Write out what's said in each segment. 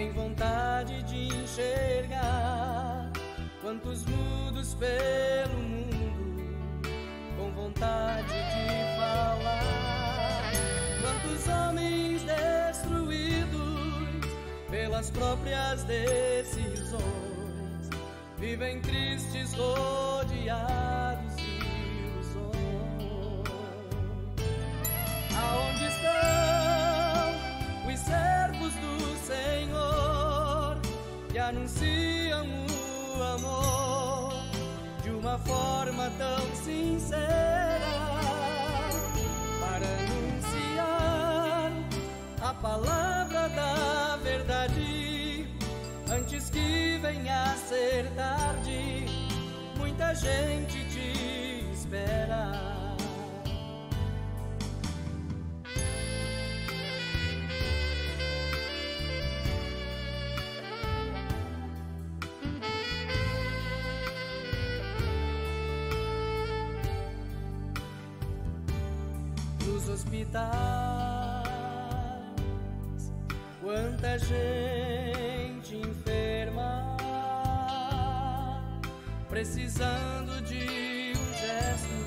tem vontade de enxergar. Quantos mudos pelo mundo, com vontade de falar. Quantos homens destruídos pelas próprias decisões, vivem tristes, rodeados de ilusões. Aonde estão os servos do Senhor que anunciam o amor de uma forma tão sincera, para anunciar a palavra da verdade antes que venha a ser tarde? Muita gente te espera. Nos hospitais, quanta gente enferma, precisando de um gesto,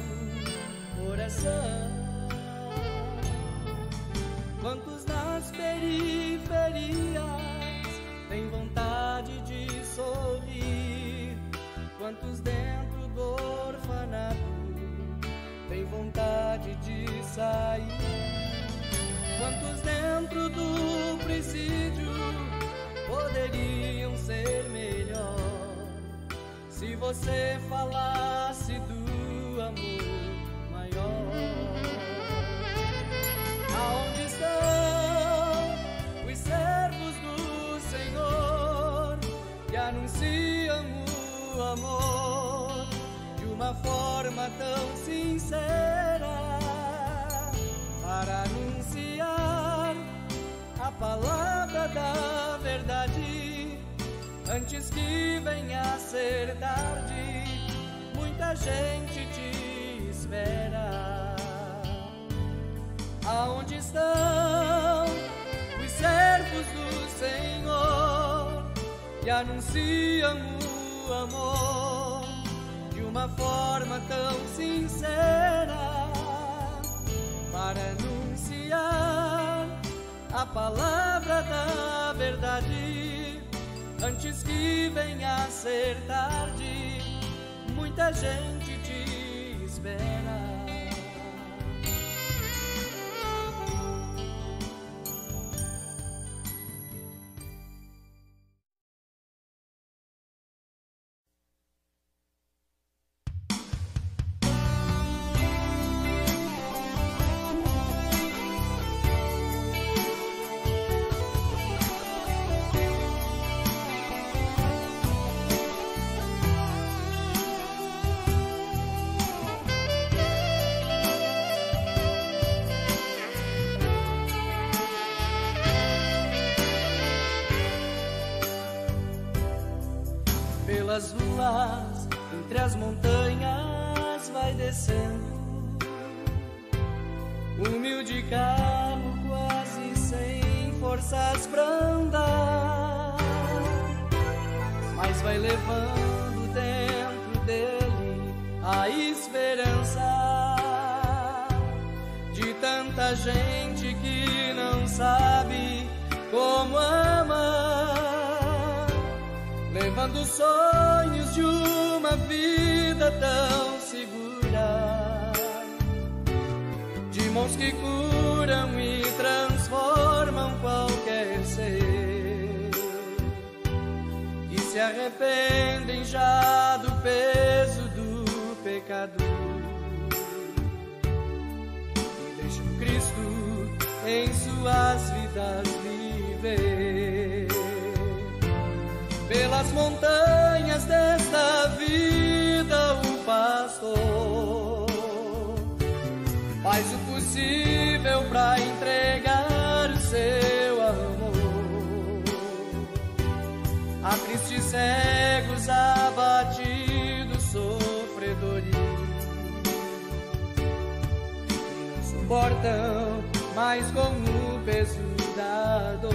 oração. Quantos nas periferias têm vontade de sorrir? Quantos dentro do orfanato têm vontade de sair? Quantos dentro do presídio poderiam ser melhor se você falasse do amor maior? Aonde estão os servos do Senhor que anunciam o amor de uma forma tão sincera, para anunciar a palavra da verdade antes que venha a ser tarde? Muita gente te espera. Aonde estão os servos do Senhor que anunciam o amor de uma forma tão sincera, para anunciar a palavra da verdade antes que venha a ser tarde? Muita gente te espera. Pelas ruas, entre as montanhas vai descendo, humilde carro quase sem forças pra andar, mas vai levando dentro dele a esperança de tanta gente que não sabe como amar, levando sonhos de uma vida tão segura, de mãos que curam e transformam qualquer ser, que se arrependem já do peso do pecado e deixam Cristo em suas vidas viver. Pelas montanhas desta vida o pastor faz o possível para entregar o seu amor a tristes cegos, abatidos, sofredores, que não suportam mais com o peso da dor.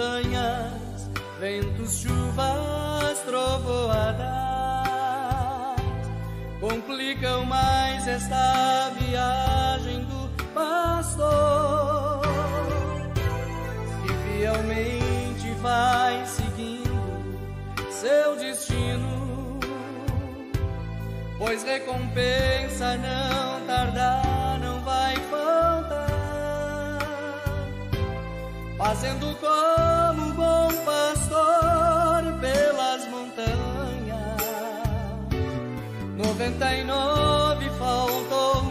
montanhas, ventos, chuvas, trovoadas complicam mais esta viagem do pastor, que fielmente vai seguindo seu destino, pois recompensa não tardar, não vai faltar, fazendo como um bom pastor pelas montanhas. 99 faltou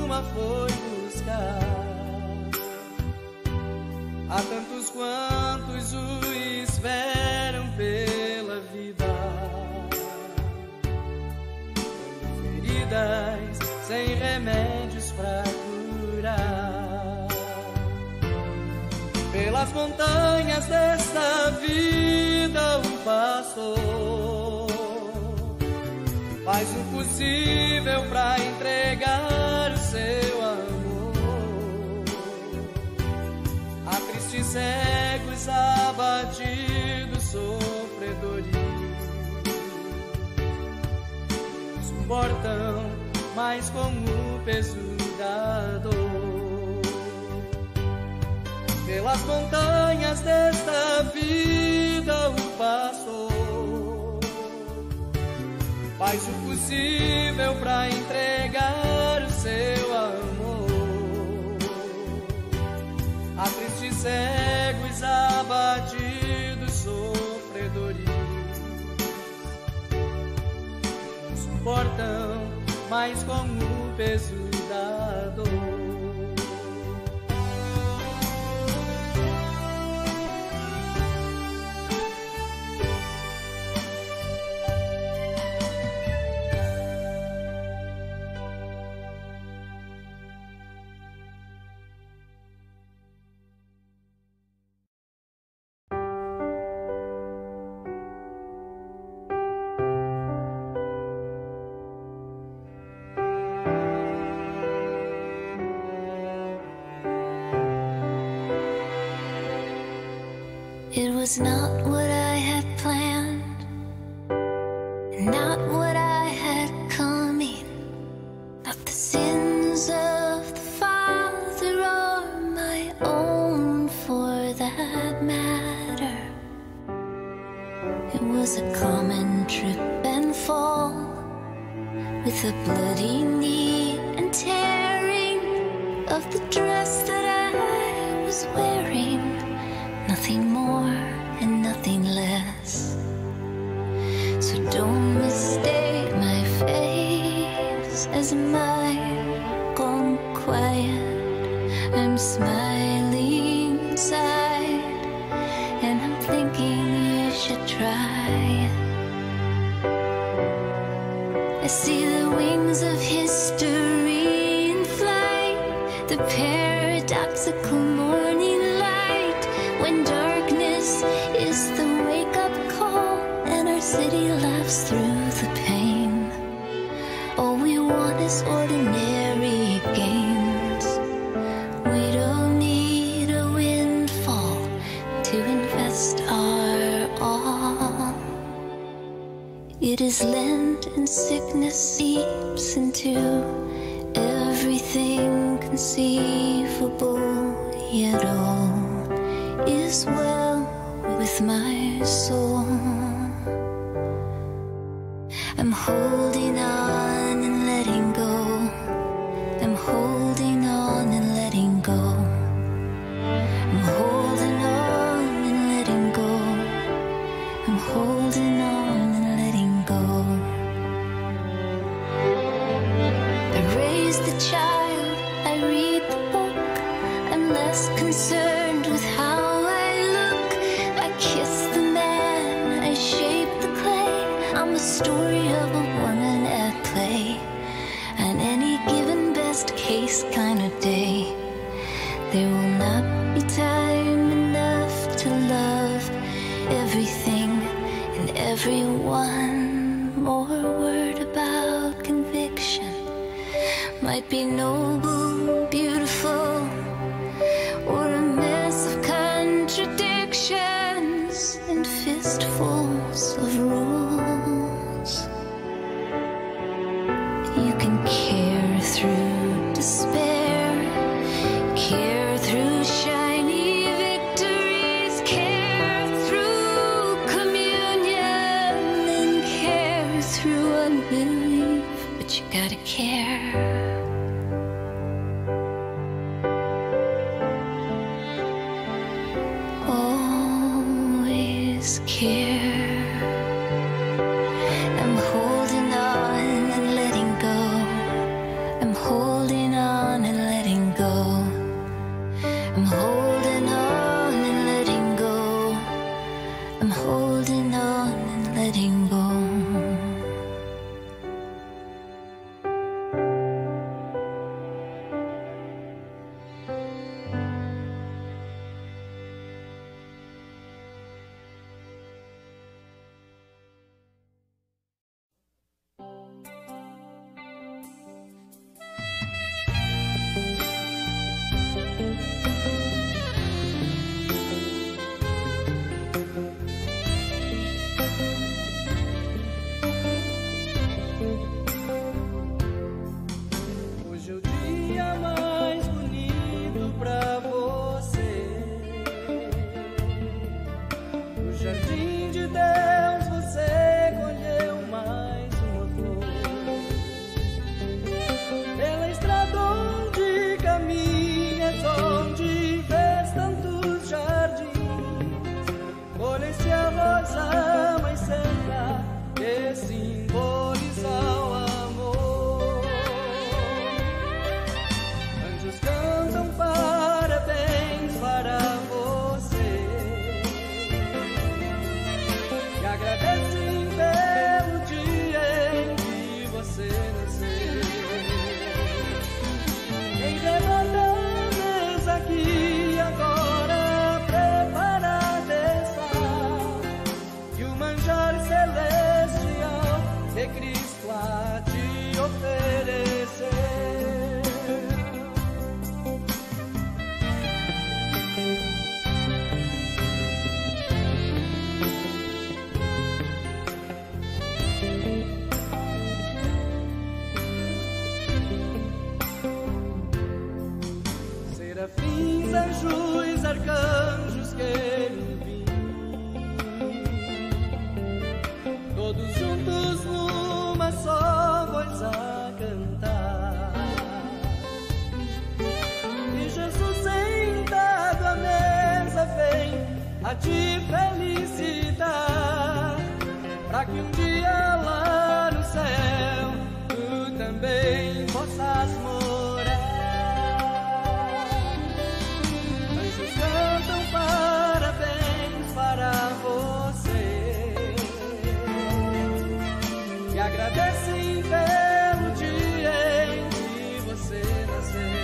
uma, foi buscar. Há tantos quantos o esperam pela vida, feridas sem remédios pra curar. Pelas montanhas desta vida o pastor faz o possível pra entregar o seu amor a tristes, cegos, abatidos, sofredores. Suportam mais com o peso da dor. Pelas montanhas desta vida o pastor faz o possível pra entregar o seu amor a tristes, cegos, abatidos, sofredores. Suportam mais com o peso da dor. It was not what I had planned, not what I had coming, not the sins of the Father or my own for that matter. It was a common trip and fall, with a bloody knee and tearing of the dress that I was wearing. Nothing more and nothing less. So don't mistake my face as mine gone quiet. I'm smiling inside, and I'm thinking you should try it. I see the wings of history in flight, the paradoxical morning light, when darkness is the wake-up call and our city laughs through the pain. All we want is ordinary gains. We don't need a windfall to invest our all. It is Lent and sickness seeps into everything conceivable, yet all is well with my soul. I'm holding on and letting go. I'm holding on and letting go. I'm holding on and letting go. I'm holding on and letting go. I raise the child, I read the book. I'm less concerned with how I look. I kiss the man, I shape the clay. I'm the story of a woman at play. On any given best case kind of day, there will not be time enough to love everything and everyone. More word about conviction might be noble, beautiful, or a mess of contradiction. here. I'm holding on and letting go. I'm holding on and letting go. I'm holding on and letting go. I'm holding on and letting go. Hoje é o dia mais bonito pra você. No jardim de Deus você colheu mais uma flor. Pela estrada onde caminhas, onde vês tantos jardins, colhe-se a rosa mais santa que simboliza o amor. Anjos cantam parabéns para você e agradecem pelo dia em que você nasceu. Em redor da mesa aqui agora preparada está, e o manjar celestial que Cristo há de oferecer. Serafins, anjos, arcanjos, querubins, todos juntos numa só voz a cantar. E Jesus sentado à mesa vem a te felicitar, pra que um dia lá no céu tu também possas morar. Anjos cantam parabéns para você e agradecem pelo dia em que você nasceu.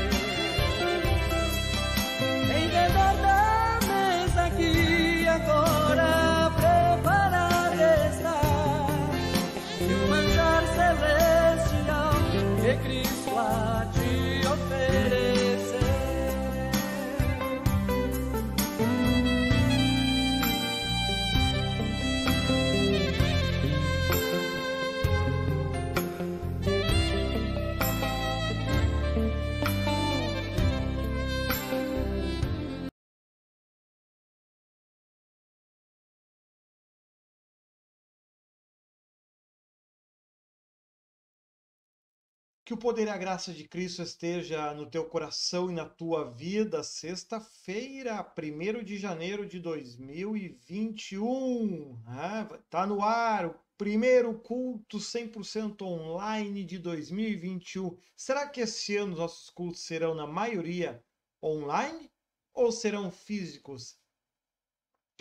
Em redor da mesa aqui agora preparada está, e o manjar celestial que Cristo há de oferecer. Que o poder e a graça de Cristo esteja no teu coração e na tua vida. Sexta-feira, 1º de janeiro de 2021. Tá no ar o primeiro culto 100% online de 2021. Será que esse ano nossos cultos serão, na maioria, online ou serão físicos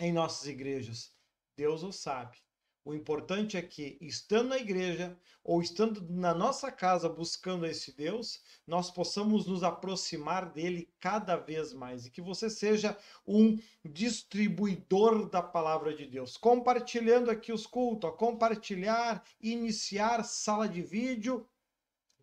em nossas igrejas? Deus o sabe. O importante é que, estando na igreja ou estando na nossa casa buscando esse Deus, nós possamos nos aproximar dele cada vez mais e que você seja um distribuidor da palavra de Deus, compartilhando aqui os cultos, compartilhar, iniciar sala de vídeo,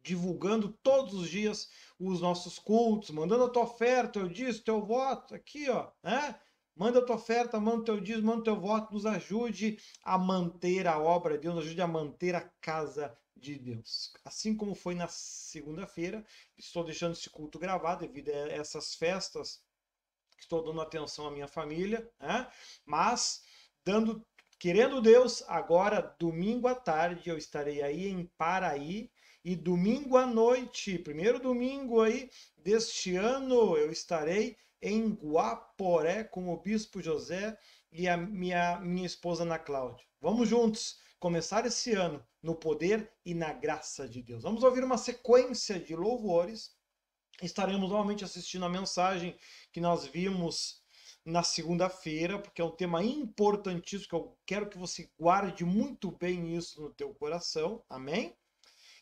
divulgando todos os dias os nossos cultos, mandando a tua oferta, eu disse, teu voto, aqui, ó, né? Manda a tua oferta, manda o teu dízimo, manda o teu voto, nos ajude a manter a obra de Deus, nos ajude a manter a casa de Deus. Assim como foi na segunda-feira, estou deixando esse culto gravado devido a essas festas, estou dando atenção à minha família, né? Mas, querendo Deus, agora, domingo à tarde, eu estarei aí em Paraí, e domingo à noite, primeiro domingo aí deste ano, eu estarei em Guaporé com o Bispo José, e a minha esposa Ana Cláudia. Vamos juntos começar esse ano no poder e na graça de Deus. Vamos ouvir uma sequência de louvores. Estaremos novamente assistindo a mensagem que nós vimos na segunda-feira, porque é um tema importantíssimo, que eu quero que você guarde muito bem isso no teu coração. Amém?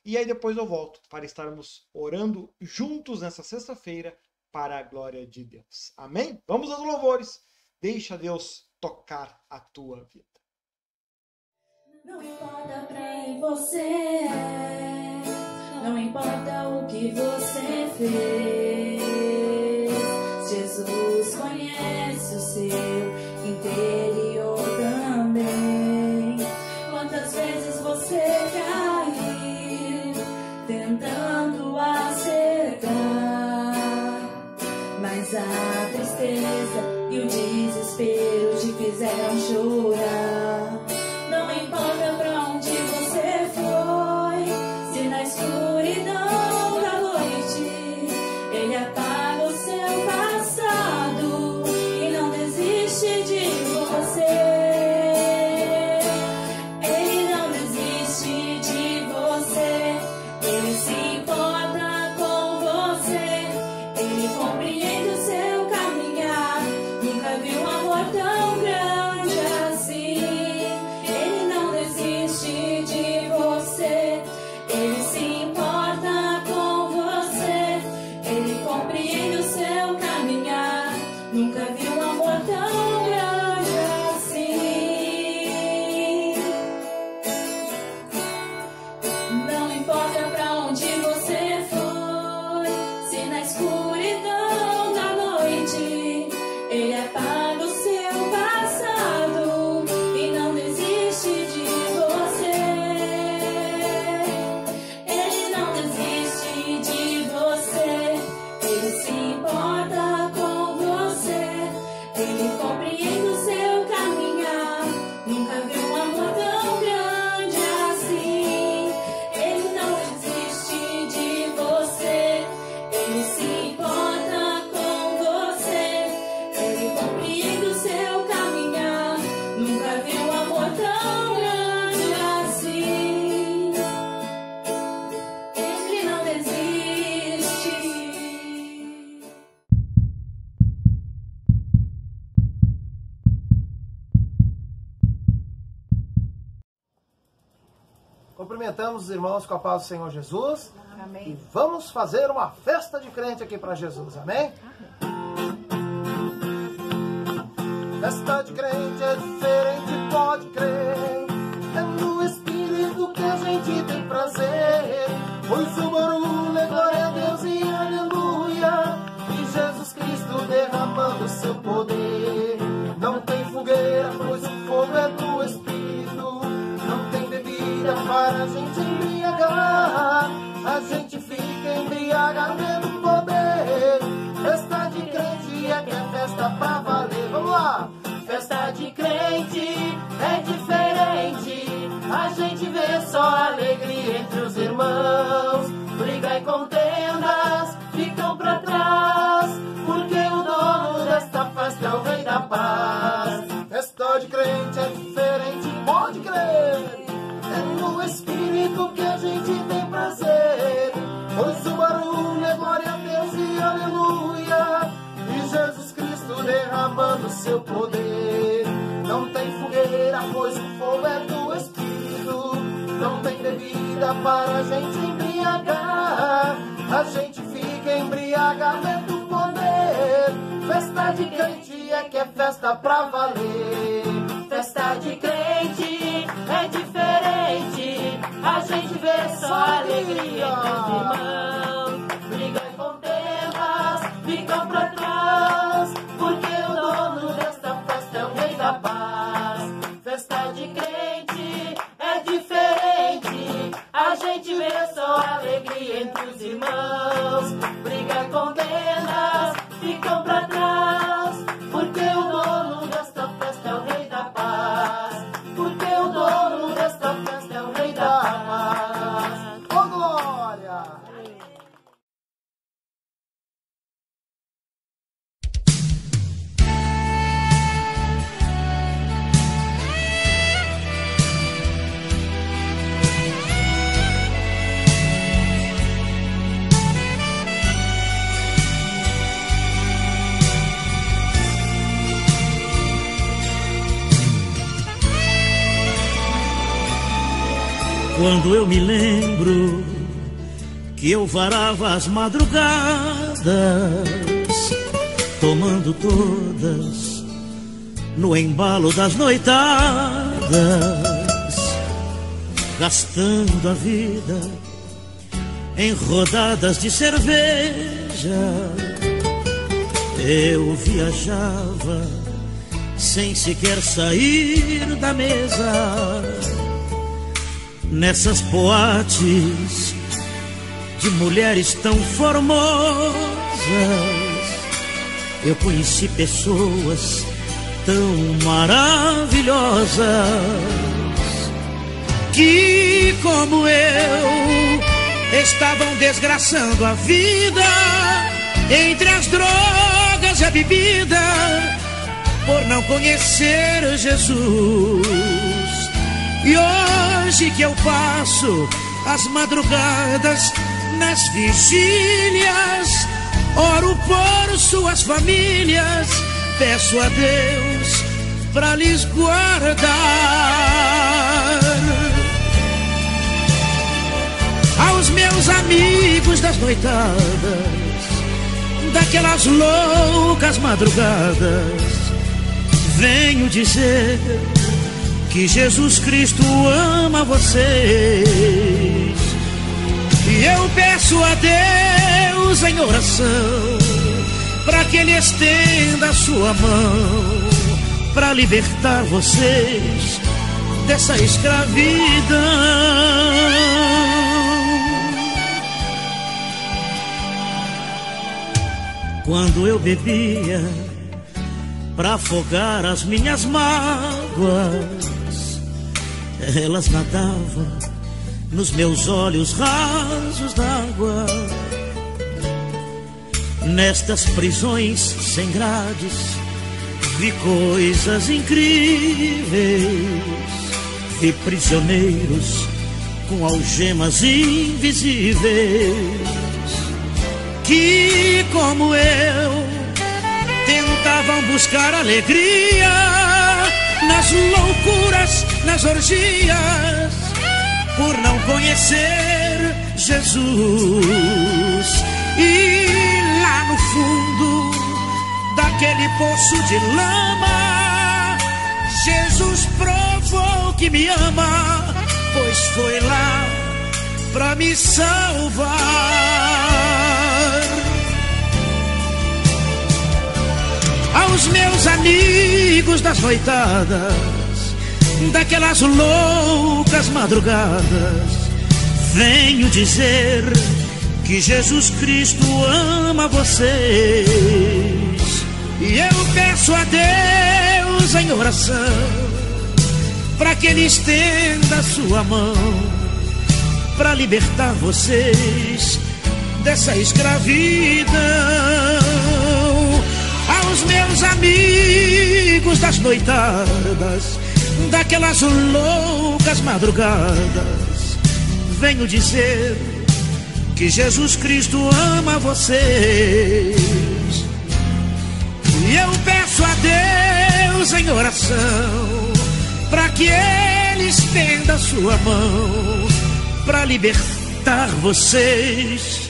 E aí depois eu volto para estarmos orando juntos nessa sexta-feira para a glória de Deus. Amém? Vamos aos louvores. Deixa Deus tocar a tua vida. Não importa quem você é, não importa o que você fez, Jesus conhece o seu interior também. Quantas vezes você caiu tentando acertar, mas a tristeza e o desespero te fizeram chorar. Não importa pra onde você foi, se na escuridão da noite Ele apaga o seu passado e não desiste de você. Ele não desiste de você, Ele se importa com você, Ele compreende o seu caminhar. Nunca vi um amor tão grande assim. Ele não desiste de você, Ele se importa com você, Ele compreende o seu caminhar. Nunca vi um amor tão grande assim. Não importa pra onde você foi, se na escuridão da noite Ele apaga o seu passado e não desiste de você. Ele não desiste de você, Ele se importa com você, Ele compreende o seu caminhar. Nunca vi um amor tão grande assim. Ele não desiste de você, Ele se importa com você, Ele compreende o seu caminhar. Nunca vi um amor tão grande assim. Ele não desiste. Cumprimentamos os irmãos com a paz do Senhor Jesus. Amém. E vamos fazer uma festa de crente aqui para Jesus, amém? Festa de crente é diferente, pode crer. É no Espírito que a gente tem prazer. Pois o barulho é glória a Deus e aleluia. E Jesus Cristo derramando o seu poder. Não tem fogueira, pois o fogo é do Espírito. Não tem bebida para a gente embriagar. A gente fica embriagado pelo poder. Festa de crente é que é festa pra valer. Vamos lá! Festa de crente é diferente. A gente vê só alegria entre os irmãos. Briga e contendas ficam pra trás, porque o dono desta festa é o Rei da Paz. Festa de crente é diferente, pode crer. É no Espírito que a gente tem prazer. Pois o barulho é glória a Deus e aleluia. E Jesus Cristo derramando seu poder. Não tem fogueira, pois o fogo é do Espírito. Não tem bebida para a gente embriagar. A gente fica embriagado do poder. Festa de crente é que é festa pra valer. Festa de crente é diferente. A gente vê só alegria entre os irmãos. Briga e contendas ficam pra trás, porque o dono desta festa é o Rei da Paz. Festa de crente é diferente. A gente vê só alegria entre os irmãos. Briga e contendas ficam pra trás, porque o dono desta festa é o Rei da Paz. Porque o dono desta festa é o Rei da Paz. Ô glória! Quando eu me lembro que eu varava as madrugadas, tomando todas no embalo das noitadas, gastando a vida em rodadas de cerveja, eu viajava sem sequer sair da mesa. Nessas boates de mulheres tão formosas, eu conheci pessoas tão maravilhosas que, como eu, estavam desgraçando a vida entre as drogas e a bebida, por não conhecer Jesus. E hoje que eu passo as madrugadas nas vigílias, oro por suas famílias, peço a Deus pra lhes guardar. Aos meus amigos das noitadas, daquelas loucas madrugadas, venho dizer que Jesus Cristo ama vocês. E eu peço a Deus em oração para que Ele estenda a sua mão para libertar vocês dessa escravidão. Quando eu bebia pra afogar as minhas mágoas, elas nadavam nos meus olhos rasos d'água. Nestas prisões sem grades vi coisas incríveis, vi prisioneiros com algemas invisíveis que, como eu, tentavam buscar alegria nas loucuras, nas orgias, por não conhecer Jesus. E lá no fundo daquele poço de lama, Jesus provou que me ama, pois foi lá pra me salvar. Aos meus amigos das noitadas, daquelas loucas madrugadas, venho dizer que Jesus Cristo ama vocês. E eu peço a Deus em oração para que Ele estenda a sua mão para libertar vocês dessa escravidão. Aos meus amigos das noitadas, daquelas loucas madrugadas, venho dizer que Jesus Cristo ama vocês. E eu peço a Deus em oração para que Ele estenda a sua mão para libertar vocês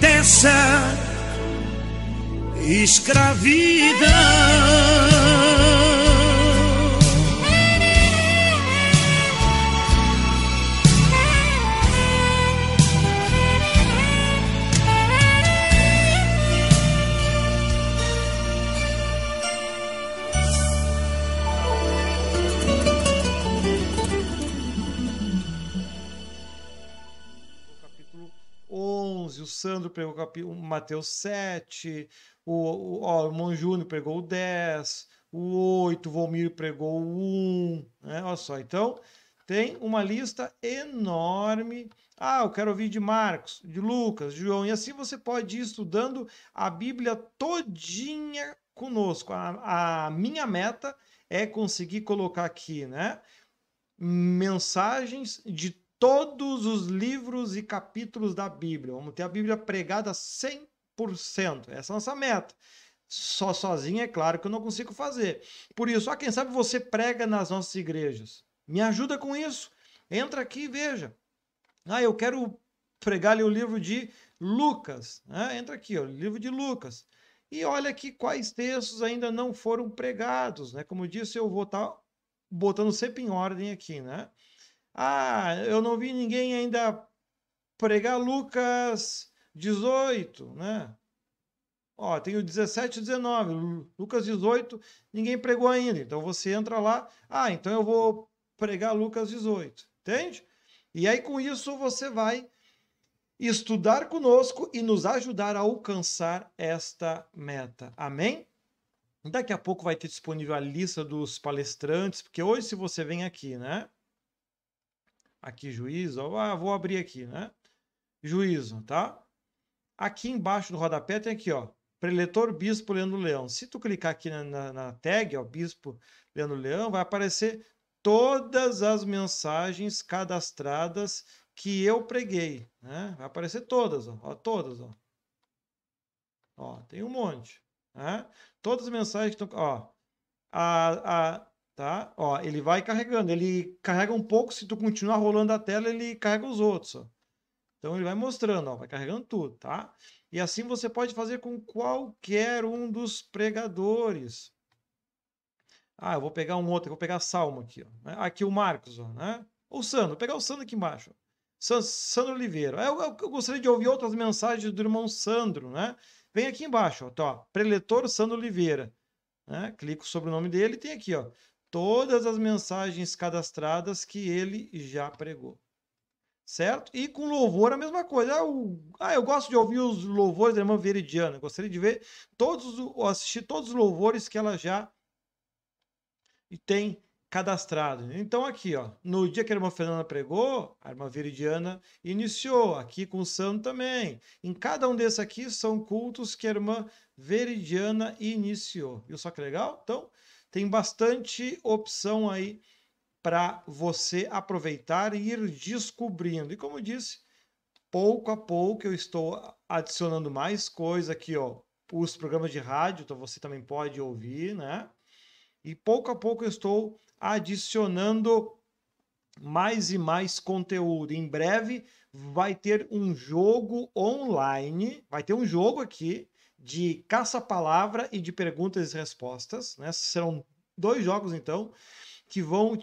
dessa escravidão. Capítulo 11, o Sandro pegou o Mateus 7, o Irmão Júnior pegou o 10, o 8, o Volmir pegou o 1, né? Olha só, então tem uma lista enorme. Ah, eu quero ouvir de Marcos, de Lucas, de João, e assim você pode ir estudando a Bíblia todinha conosco. A minha meta é conseguir colocar aqui, né, mensagens de todos os livros e capítulos da Bíblia. Vamos ter a Bíblia pregada 100%. Essa é a nossa meta. Só sozinho é claro que eu não consigo fazer. Por isso, quem sabe você prega nas nossas igrejas. Me ajuda com isso. Entra aqui e veja. Ah, eu quero pregar ali o livro de Lucas, né? Entra aqui, ó, o livro de Lucas. E olha aqui quais textos ainda não foram pregados, né? Como eu disse, eu vou estar botando sempre em ordem aqui, né? Ah, eu não vi ninguém ainda pregar Lucas 18, né? Ó, tem o 17 e 19, Lucas 18, ninguém pregou ainda. Então você entra lá, então eu vou pregar Lucas 18, entende? E aí com isso você vai estudar conosco e nos ajudar a alcançar esta meta. Amém? Daqui a pouco vai ter disponível a lista dos palestrantes, porque hoje se você vem aqui, né? Aqui juízo, vou abrir aqui, né? Juízo, tá? Aqui embaixo do rodapé tem aqui, ó, preletor Bispo Leandro Leão. Se tu clicar aqui na tag, ó, Bispo Leandro Leão, vai aparecer todas as mensagens cadastradas que eu preguei, né? Vai aparecer todas, ó, todas, ó. Ó, tem um monte, né? Todas as mensagens que estão, ó, tá? Ó, ele vai carregando, ele carrega um pouco, se tu continuar rolando a tela, ele carrega os outros, ó. Então ele vai mostrando, ó, vai carregando tudo, tá? E assim você pode fazer com qualquer um dos pregadores. Eu vou pegar um outro, eu vou pegar Salmo aqui, ó. Aqui o Marcos, ó, né? O Sandro, vou pegar o Sandro aqui embaixo. Sandro Oliveira. Eu gostaria de ouvir outras mensagens do irmão Sandro, né? Vem aqui embaixo, ó, tá, ó, preletor Sandro Oliveira, né? Clico sobre o nome dele e tem aqui, ó, todas as mensagens cadastradas que ele já pregou. Certo? E com louvor a mesma coisa. Eu gosto de ouvir os louvores da irmã Veridiana. Gostaria de ver assistir todos os louvores que ela já tem cadastrado. Então aqui, ó, no dia que a irmã Fernanda pregou, a irmã Veridiana iniciou, aqui com o Santo também. Em cada um desses aqui são cultos que a irmã Veridiana iniciou. Viu só que legal? Então, tem bastante opção aí para você aproveitar e ir descobrindo. E como eu disse, pouco a pouco eu estou adicionando mais coisa aqui, ó, os programas de rádio, então você também pode ouvir, né? E pouco a pouco eu estou adicionando mais e mais conteúdo. Em breve vai ter um jogo online, vai ter um jogo aqui de caça-palavra e de perguntas e respostas, né? Serão 2 jogos, então, que vão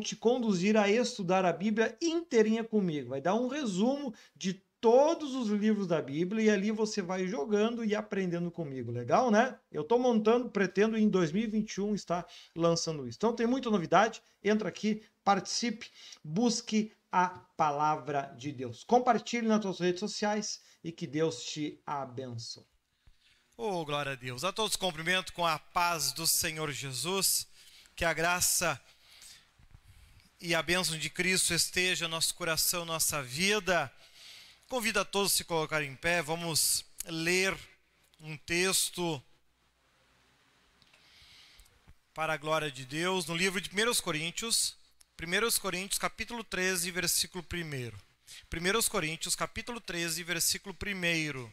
te conduzir a estudar a Bíblia inteirinha comigo. Vai dar um resumo de todos os livros da Bíblia e ali você vai jogando e aprendendo comigo. Legal, né? Eu estou montando, pretendo em 2021 estar lançando isso. Então tem muita novidade. Entra aqui, participe, busque a palavra de Deus. Compartilhe nas suas redes sociais e que Deus te abençoe. Oh, glória a Deus. A todos cumprimento com a paz do Senhor Jesus. Que a graça e a bênção de Cristo esteja no nosso coração, nossa vida. Convido a todos a se colocarem em pé. Vamos ler um texto para a glória de Deus no livro de 1 Coríntios, capítulo 13, versículo 1. 1 Coríntios, capítulo 13, versículo 1.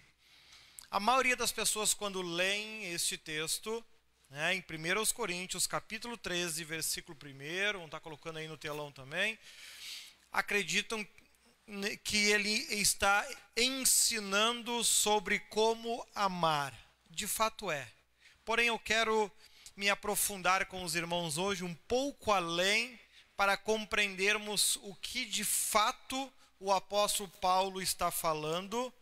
A maioria das pessoas, quando leem este texto, em 1 Coríntios, capítulo 13, versículo 1, vamos estar colocando aí no telão também, acreditam que ele está ensinando sobre como amar. De fato é. Porém, eu quero me aprofundar com os irmãos hoje um pouco além para compreendermos o que de fato o apóstolo Paulo está falando.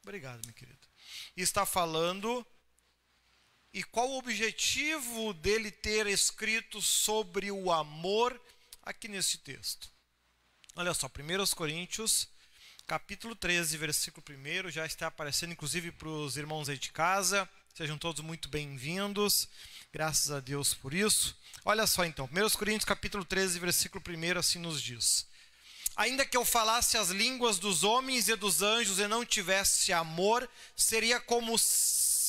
Obrigado, meu querido. Está falando. E qual o objetivo dele ter escrito sobre o amor aqui nesse texto? Olha só, 1 Coríntios, capítulo 13, versículo 1, já está aparecendo inclusive para os irmãos aí de casa. Sejam todos muito bem-vindos, graças a Deus por isso. Olha só então, 1 Coríntios, capítulo 13, versículo 1, assim nos diz: ainda que eu falasse as línguas dos homens e dos anjos e não tivesse amor, seria como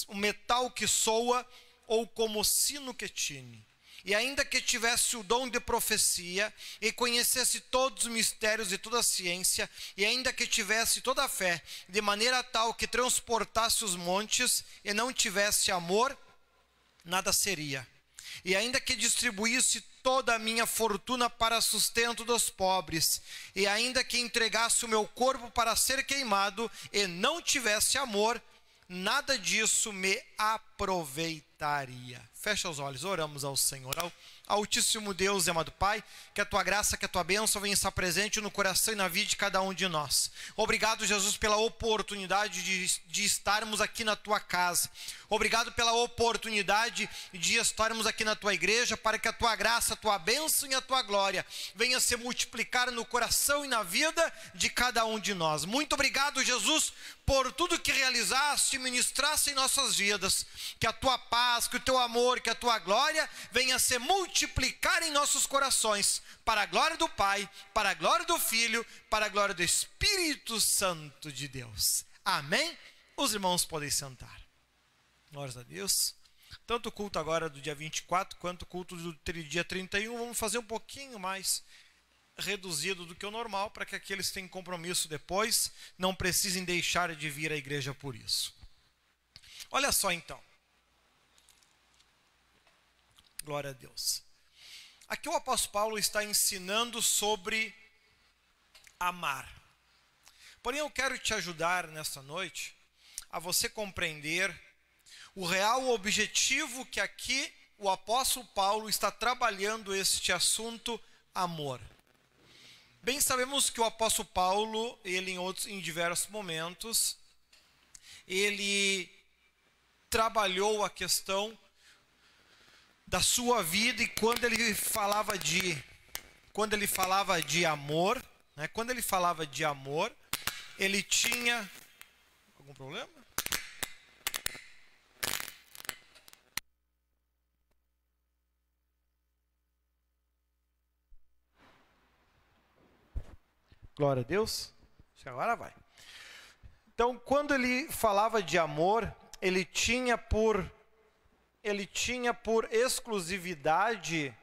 o metal que soa ou como o sino que tine. E ainda que tivesse o dom de profecia e conhecesse todos os mistérios e toda a ciência, e ainda que tivesse toda a fé, de maneira tal que transportasse os montes e não tivesse amor, nada seria. e ainda que distribuísse toda a minha fortuna para sustento dos pobres, e ainda que entregasse o meu corpo para ser queimado, e não tivesse amor, nada disso me aproveitaria. Fecha os olhos, oramos ao Senhor. Altíssimo Deus e amado Pai, que a tua graça, que a tua bênção venha estar presente no coração e na vida de cada um de nós. Obrigado, Jesus, pela oportunidade de estarmos aqui na tua casa. Obrigado pela oportunidade de estarmos aqui na tua igreja, para que a tua graça, a tua bênção e a tua glória venha se multiplicar no coração e na vida de cada um de nós. Muito obrigado, Jesus, por tudo que realizaste e ministraste em nossas vidas. Que a tua paz, que o teu amor, que a tua glória venha se multiplicar em nossos corações, para a glória do Pai, para a glória do Filho, para a glória do Espírito Santo de Deus. Amém? Os irmãos podem sentar. Glórias a Deus. Tanto o culto agora do dia 24, quanto o culto do dia 31, vamos fazer um pouquinho mais reduzido do que o normal, para que aqueles que têm compromisso depois não precisem deixar de vir à igreja por isso. Olha só então. Glória a Deus. Aqui o apóstolo Paulo está ensinando sobre amar. Porém, eu quero te ajudar nesta noite a você compreender o real objetivo que aqui o apóstolo Paulo está trabalhando este assunto, amor. Bem sabemos que o apóstolo Paulo, ele em diversos momentos, ele trabalhou a questão da sua vida, e quando ele falava de amor, né, ele tinha algum problema? Glória a Deus. Acho que agora vai. Então, quando ele falava de amor, ele tinha por exclusividade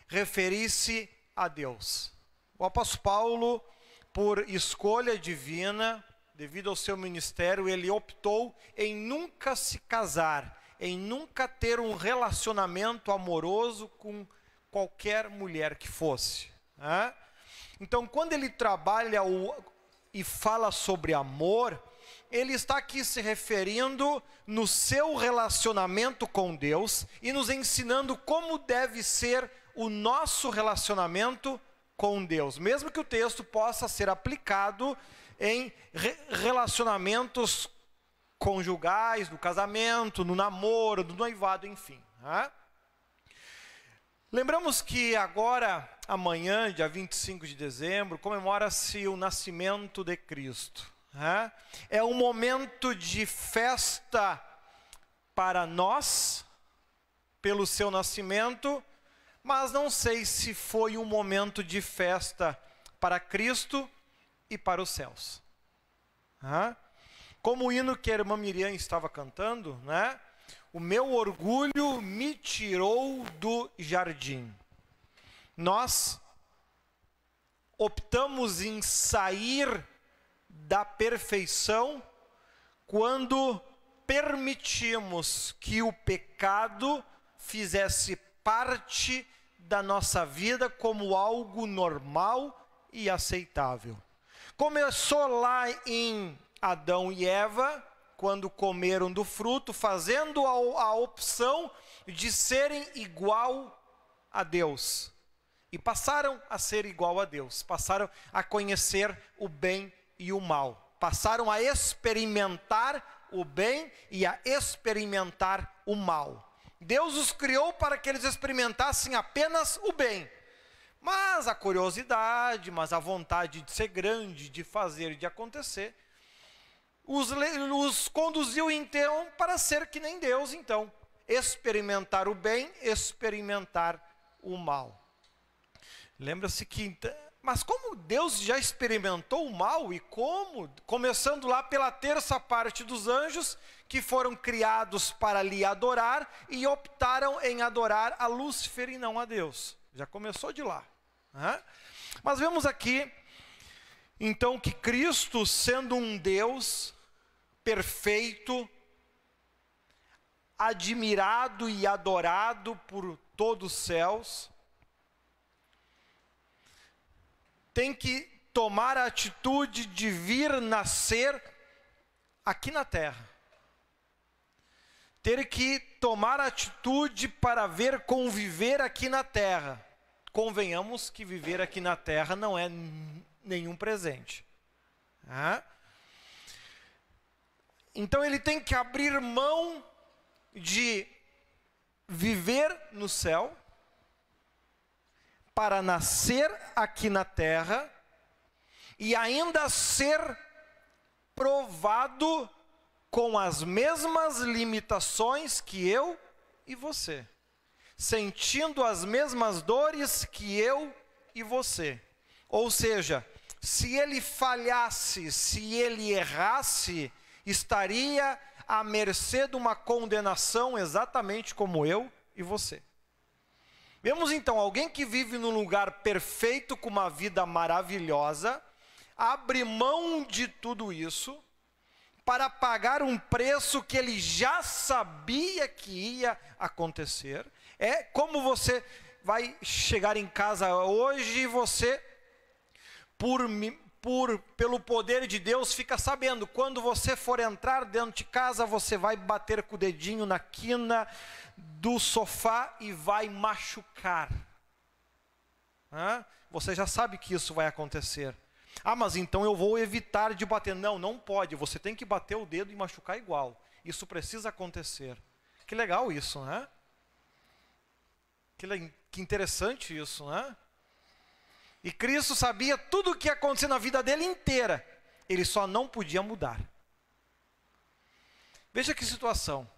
referir-se a Deus. O apóstolo Paulo, por escolha divina, devido ao seu ministério, ele optou em nunca se casar, em nunca ter um relacionamento amoroso com qualquer mulher que fosse. Né? Então, quando ele trabalha e fala sobre amor, ele está aqui se referindo no seu relacionamento com Deus e nos ensinando como deve ser o nosso relacionamento com Deus, mesmo que o texto possa ser aplicado em relacionamentos conjugais, no casamento, no namoro, no noivado, enfim. Né? Lembramos que agora, amanhã, dia 25 de dezembro, comemora-se o nascimento de Cristo. É um momento de festa para nós, pelo seu nascimento, mas não sei se foi um momento de festa para Cristo e para os céus. Como o hino que a irmã Miriam estava cantando, né? O meu orgulho me tirou do jardim. Nós optamos em sair da perfeição quando permitimos que o pecado fizesse parte da nossa vida como algo normal e aceitável. Começou lá em Adão e Eva, quando comeram do fruto, fazendo a opção de serem igual a Deus. E passaram a ser igual a Deus, passaram a conhecer o bem e o mal, passaram a experimentar o bem e a experimentar o mal. Deus os criou para que eles experimentassem apenas o bem, mas a curiosidade, mas a vontade de ser grande, de fazer e de acontecer, os conduziu então para ser que nem Deus, então, experimentar o bem, experimentar o mal. Lembra-se que, mas como Deus já experimentou o mal, e como? Começando lá pela terça parte dos anjos, que foram criados para lhe adorar, e optaram em adorar a Lúcifer e não a Deus. Já começou de lá. Mas vemos aqui, então, que Cristo, sendo um Deus perfeito, admirado e adorado por todos os céus, tem que tomar a atitude de vir nascer aqui na terra. Ter que tomar a atitude para ver conviver aqui na terra. Convenhamos que viver aqui na terra não é nenhum presente. Então ele tem que abrir mão de viver no céu para nascer aqui na terra e ainda ser provado com as mesmas limitações que eu e você, sentindo as mesmas dores que eu e você. Ou seja, se ele falhasse, se ele errasse, estaria à mercê de uma condenação exatamente como eu e você. Vemos então alguém que vive num lugar perfeito, com uma vida maravilhosa, abre mão de tudo isso para pagar um preço que ele já sabia que ia acontecer. É como você vai chegar em casa hoje e você, pelo poder de Deus, fica sabendo, quando você for entrar dentro de casa, você vai bater com o dedinho na quina do sofá e vai machucar. Você já sabe que isso vai acontecer. Mas então eu vou evitar de bater. Não, não pode. Você tem que bater o dedo e machucar igual. Isso precisa acontecer. Que legal isso, né? Que interessante isso, né? E Cristo sabia tudo o que ia acontecer na vida dele inteira. Ele só não podia mudar. Veja que situação.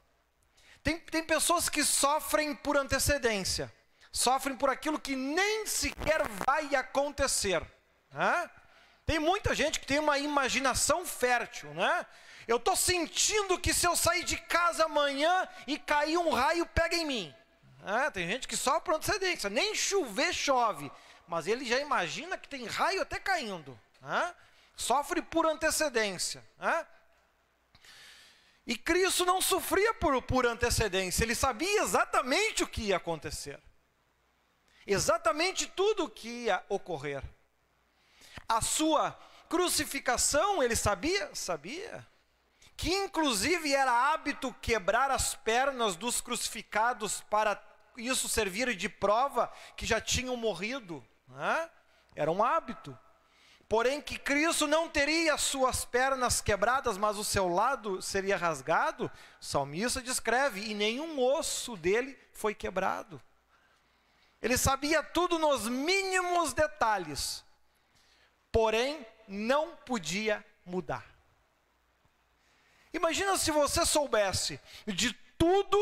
Tem pessoas que sofrem por antecedência. Sofrem por aquilo que nem sequer vai acontecer. Tem muita gente que tem uma imaginação fértil, né? Eu estou sentindo que se eu sair de casa amanhã e cair um raio, pega em mim. Tem gente que sofre por antecedência. Nem chover, chove. Mas ele já imagina que tem raio até caindo. Sofre por antecedência. E Cristo não sofria por antecedência. Ele sabia exatamente o que ia acontecer. Exatamente tudo o que ia ocorrer. A sua crucificação, ele sabia? Sabia. Que inclusive era hábito quebrar as pernas dos crucificados para isso servir de prova que já tinham morrido. Era um hábito. Porém que Cristo não teria as suas pernas quebradas, mas o seu lado seria rasgado, o salmista descreve, e nenhum osso dele foi quebrado. Ele sabia tudo nos mínimos detalhes, porém não podia mudar. Imagina se você soubesse de tudo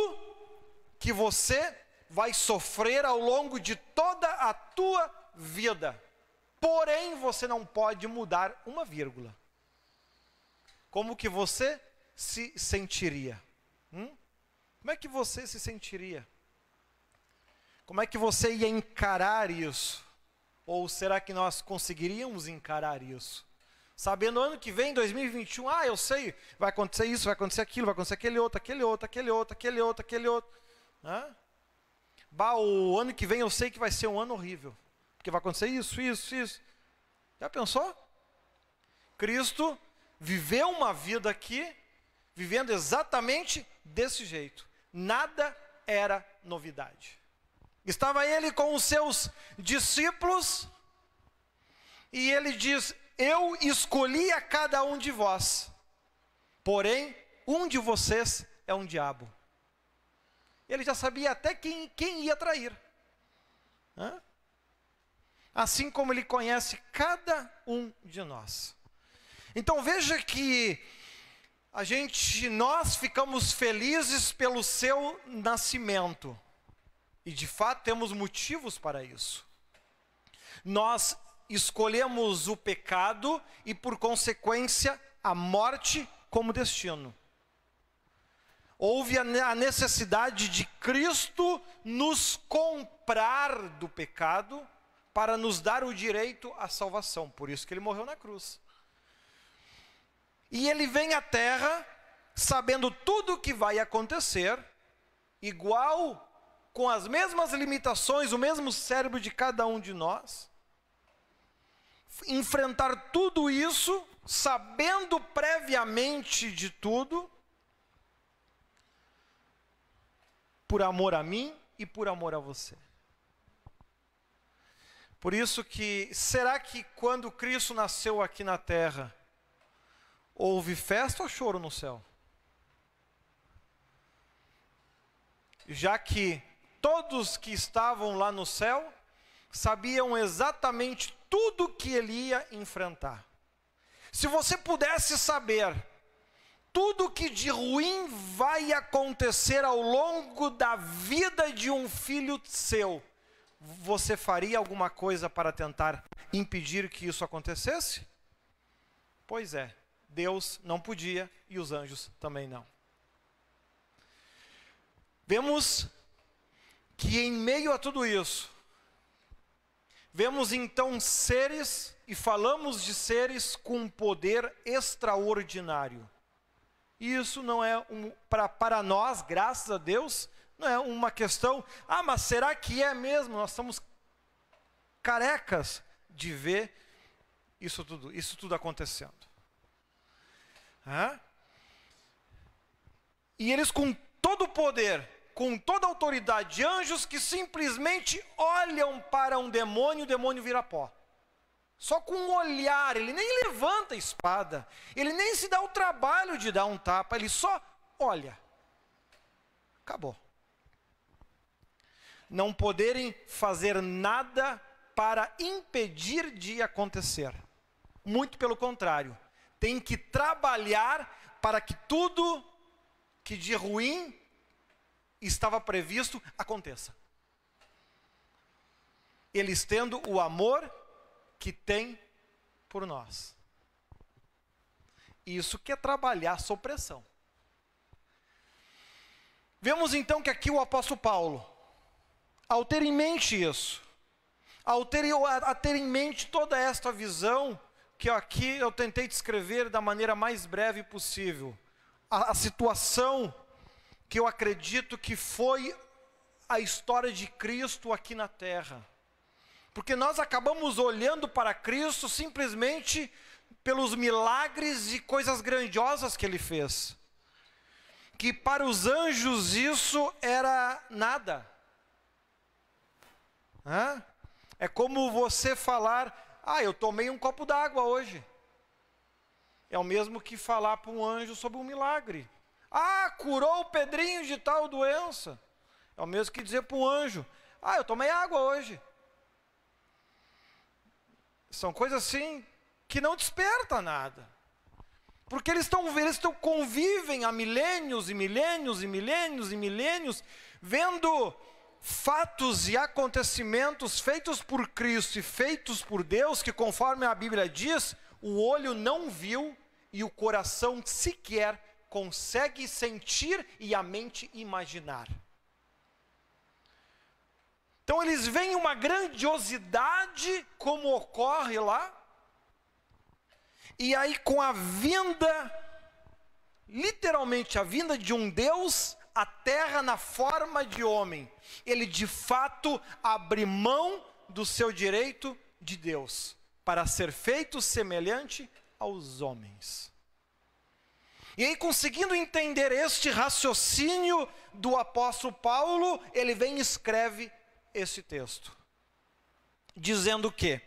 que você vai sofrer ao longo de toda a tua vida, porém você não pode mudar uma vírgula. Como que você se sentiria? Como é que você se sentiria? Como é que você ia encarar isso? Ou será que nós conseguiríamos encarar isso? Sabendo ano que vem, 2021, eu sei, vai acontecer isso, vai acontecer aquilo, vai acontecer aquele outro. O ano que vem eu sei que vai ser um ano horrível. Porque vai acontecer isso. Já pensou? Cristo viveu uma vida aqui, vivendo exatamente desse jeito. Nada era novidade. Estava ele com os seus discípulos, e ele diz: eu escolhi a cada um de vós, porém um de vocês é um diabo. Ele já sabia até quem ia trair. Assim como ele conhece cada um de nós. Então veja que nós ficamos felizes pelo seu nascimento. E de fato temos motivos para isso. Nós escolhemos o pecado e por consequência a morte como destino. Houve a necessidade de Cristo nos comprar do pecado para nos dar o direito à salvação. Por isso que ele morreu na cruz. E ele vem à terra sabendo tudo o que vai acontecer, igual, com as mesmas limitações, o mesmo cérebro de cada um de nós, enfrentar tudo isso, sabendo previamente de tudo, por amor a mim e por amor a você. Por isso que, será que quando Cristo nasceu aqui na terra, houve festa ou choro no céu? Já que todos que estavam lá no céu sabiam exatamente tudo que ele ia enfrentar. Se você pudesse saber tudo que de ruim vai acontecer ao longo da vida de um filho seu, você faria alguma coisa para tentar impedir que isso acontecesse? Pois é, Deus não podia e os anjos também não. Vemos que em meio a tudo isso, vemos então seres, e falamos de seres com um poder extraordinário. E isso não é para nós, graças a Deus, não é uma questão, mas será que é mesmo? Nós estamos carecas de ver isso tudo acontecendo. E eles com todo o poder, com toda a autoridade, anjos que simplesmente olham para um demônio, o demônio vira pó. Só com um olhar, ele nem levanta a espada, ele nem se dá o trabalho de dar um tapa, ele só olha. Acabou. Não poderem fazer nada para impedir de acontecer. Muito pelo contrário, tem que trabalhar para que tudo que de ruim estava previsto aconteça. Eles tendo o amor que tem por nós. Isso que é trabalhar sob pressão. Vemos então que aqui o apóstolo Paulo, ao ter em mente isso, a ter em mente toda esta visão, que aqui eu tentei descrever da maneira mais breve possível, a situação que eu acredito que foi a história de Cristo aqui na terra. Porque nós acabamos olhando para Cristo simplesmente pelos milagres e coisas grandiosas que ele fez. Que para os anjos isso era nada. É como você falar, eu tomei um copo d'água hoje. É o mesmo que falar para um anjo sobre um milagre. Curou o Pedrinho de tal doença. É o mesmo que dizer para um anjo, eu tomei água hoje. São coisas assim que não despertam nada. Porque eles convivem há milênios e milênios e milênios e milênios, vendo fatos e acontecimentos feitos por Cristo e feitos por Deus, que conforme a Bíblia diz, o olho não viu e o coração sequer consegue sentir e a mente imaginar. Então eles veem uma grandiosidade como ocorre lá, e aí com a vinda, literalmente a vinda de um Deus, a terra na forma de homem, ele de fato abre mão do seu direito de Deus, para ser feito semelhante aos homens. E aí, conseguindo entender este raciocínio do apóstolo Paulo, ele vem e escreve esse texto, dizendo que,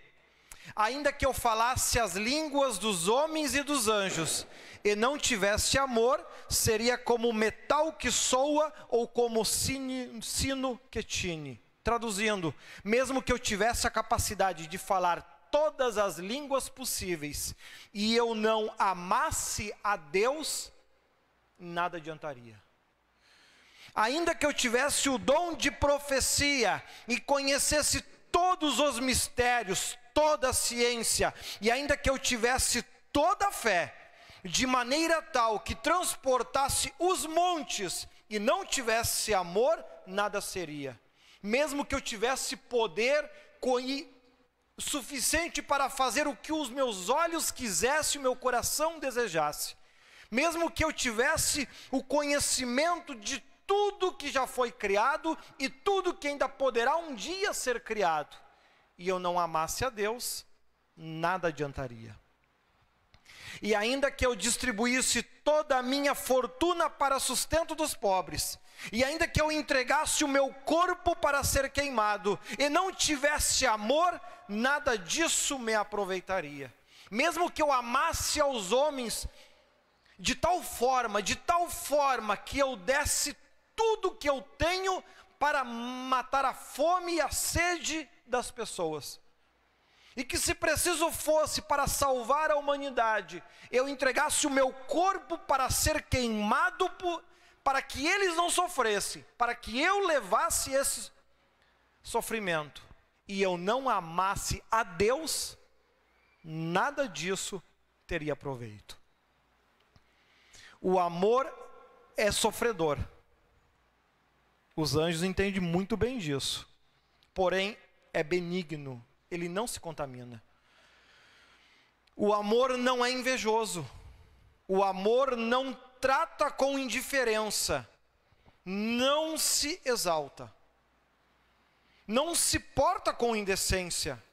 ainda que eu falasse as línguas dos homens e dos anjos, e não tivesse amor, seria como metal que soa, ou como sino que tine. Traduzindo, mesmo que eu tivesse a capacidade de falar todas as línguas possíveis, e eu não amasse a Deus, nada adiantaria. Ainda que eu tivesse o dom de profecia, e conhecesse todos os mistérios, toda a ciência, e ainda que eu tivesse toda a fé, de maneira tal que transportasse os montes, e não tivesse amor, nada seria. Mesmo que eu tivesse poder suficiente para fazer o que os meus olhos quisessem, o meu coração desejasse, mesmo que eu tivesse o conhecimento de tudo que já foi criado e tudo que ainda poderá um dia ser criado, e eu não amasse a Deus, nada adiantaria. E ainda que eu distribuísse toda a minha fortuna para sustento dos pobres, e ainda que eu entregasse o meu corpo para ser queimado, e não tivesse amor, nada disso me aproveitaria. Mesmo que eu amasse aos homens de tal forma que eu desse tudo que eu tenho para matar a fome e a sede das pessoas, e que se preciso fosse para salvar a humanidade, eu entregasse o meu corpo para ser queimado, para que eles não sofressem, para que eu levasse esse sofrimento, e eu não amasse a Deus, nada disso teria proveito. O amor é sofredor. Os anjos entendem muito bem disso. Porém, é benigno. Ele não se contamina. O amor não é invejoso. O amor não trata com indiferença. Não se exalta. Não se porta com indecência.